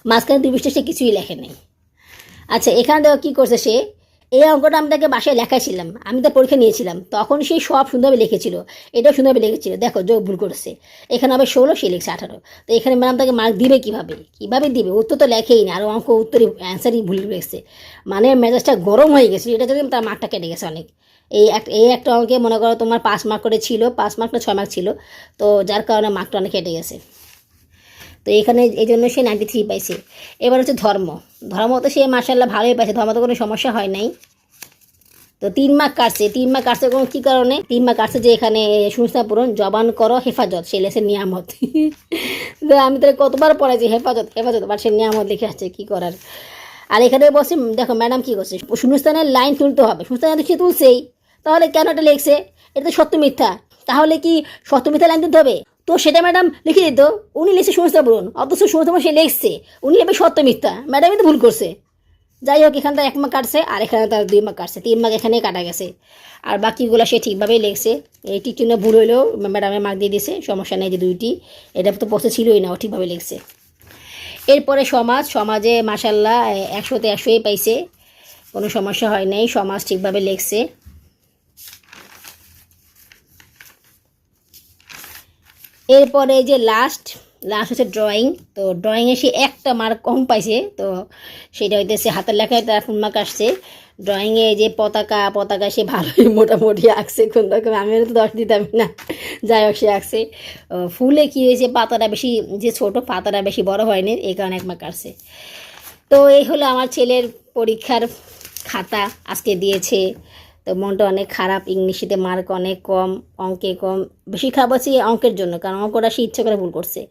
মাঝখানে 2 পৃষ্ঠা সে কিছুই লেখে নেই। আচ্ছা, এখানে দেখো কী করছে সে, এই অঙ্কটা আমি তাকে বাসায় লেখাইছিলাম, আমি তার পরীক্ষা নিয়েছিলাম, তখন সে সব সুন্দরভাবে লিখেছিল, এটাও সুন্দরভাবে লিখেছিল। দেখো যোগ ভুল করেছে, এখানে হবে 16, সে লিখছে 18। তো এখানে ম্যাডাম তাকে মার্ক দিবে কীভাবে, কীভাবে দিবে? উত্তর তো লেখেই না, আর অঙ্ক উত্তরই অ্যান্সারই ভুল লিখেছে। মানে মেজাজটা গরম হয়ে গেছে, এটা যদি তার মার্কটা কেটে গেছে অনেক। এই একটা অঙ্কে মনে করো তোমার 5 মার্ক করে ছিল, 5 মার্ক না 6 মার্ক ছিল, তো যার কারণে মার্কটা অনেক কেটে গেছে। তো এখানে এই জন্য সে 93 পাইছে। এবার হচ্ছে ধর্ম, ধর্ম তো সে মার্শাল্লাহ ভালোই পাইছে, ধর্ম তো কোনো সমস্যা হয় নাই। তো 3 মার্ক কাটছে, 3 মার্ক কাটছে কোনো কী কারণে? 3 মার্ক কাটছে যে এখানে শূন্যস্থান পূরণ, জবান করো হেফাজত, সে লেসে নিয়ামত। তো আমি তাহলে কতবার পড়াইছি হেফাজত হেফাজত, বাট সে নিয়ামত লিখে আসছে, কী করার। আর এখানে বসে দেখো ম্যাডাম কী করছে, শূন্যস্থানের লাইন তুলতে হবে, শূন্যস্থান সে তুলছেই, তাহলে কেন এটা লিখছে? এটা তো সত্য মিথ্যা, তাহলে কি সত্য মিথ্যা লাইন তুলতে হবে? তো সেটা ম্যাডাম লিখে দিত, উনি লিখছে শূন্যস্থান পূরণ, অথচ শূন্যস্থান সে লিখছে, উনি লিখবে সত্য মিথ্যা, ম্যাডামই তো ভুল করছে। যাই হোক, এখানে তার 1 মার্ক কাটছে, আর এখানে তার 2 মার্ক কাটছে, 3 মার্ক এখানেই কাটা গেছে। আর বাকিগুলো সে ঠিকভাবেই লিখছে, এই টিক চিহ্ন ভুল হইলেও ম্যাডামের মার্ক দিয়ে দিয়েছে, সমস্যা নেই, যে 2টি, এটা তো প্রশ্ন ছিলই না, ও ঠিকভাবে লিখছে। এরপরে সমাজে মাশাল্লাহ 100তে 100ই পাইছে, কোনো সমস্যা হয় নাই, সমাজ ঠিকভাবে লিখছে। এরপরে যে লাস্ট হচ্ছে ড্রয়িং। তো ড্রয়িংয়ে সে 1টা মার্ক কম পাইছে, তো সেটা হইতেছে হাতের লেখায় তার ফুল মার্ক আসছে। ড্রয়িংয়ে যে পতাকা সে ভালোই মোটামুটি আঁকছে, কোন রকম, আমি তো 10 দিতাম না, যাই হোক সে আঁকছে। ফুলে কী হয়েছে, পাতাটা বেশি, যে ছোটো পাতাটা বেশি বড় হয়নি, এই কারণে 1 মার্ক আসছে। তো এই হলো আমার ছেলের পরীক্ষার খাতা, আজকে দিয়েছে। তো মনটা অনেক খারাপ, ইংলিশে মার্ক অনেক কম, অঙ্কে কম, বেশি খারাপ হচ্ছে অঙ্কের জন্য, কারণ অঙ্কটা সে ইচ্ছে করে ভুল করছে।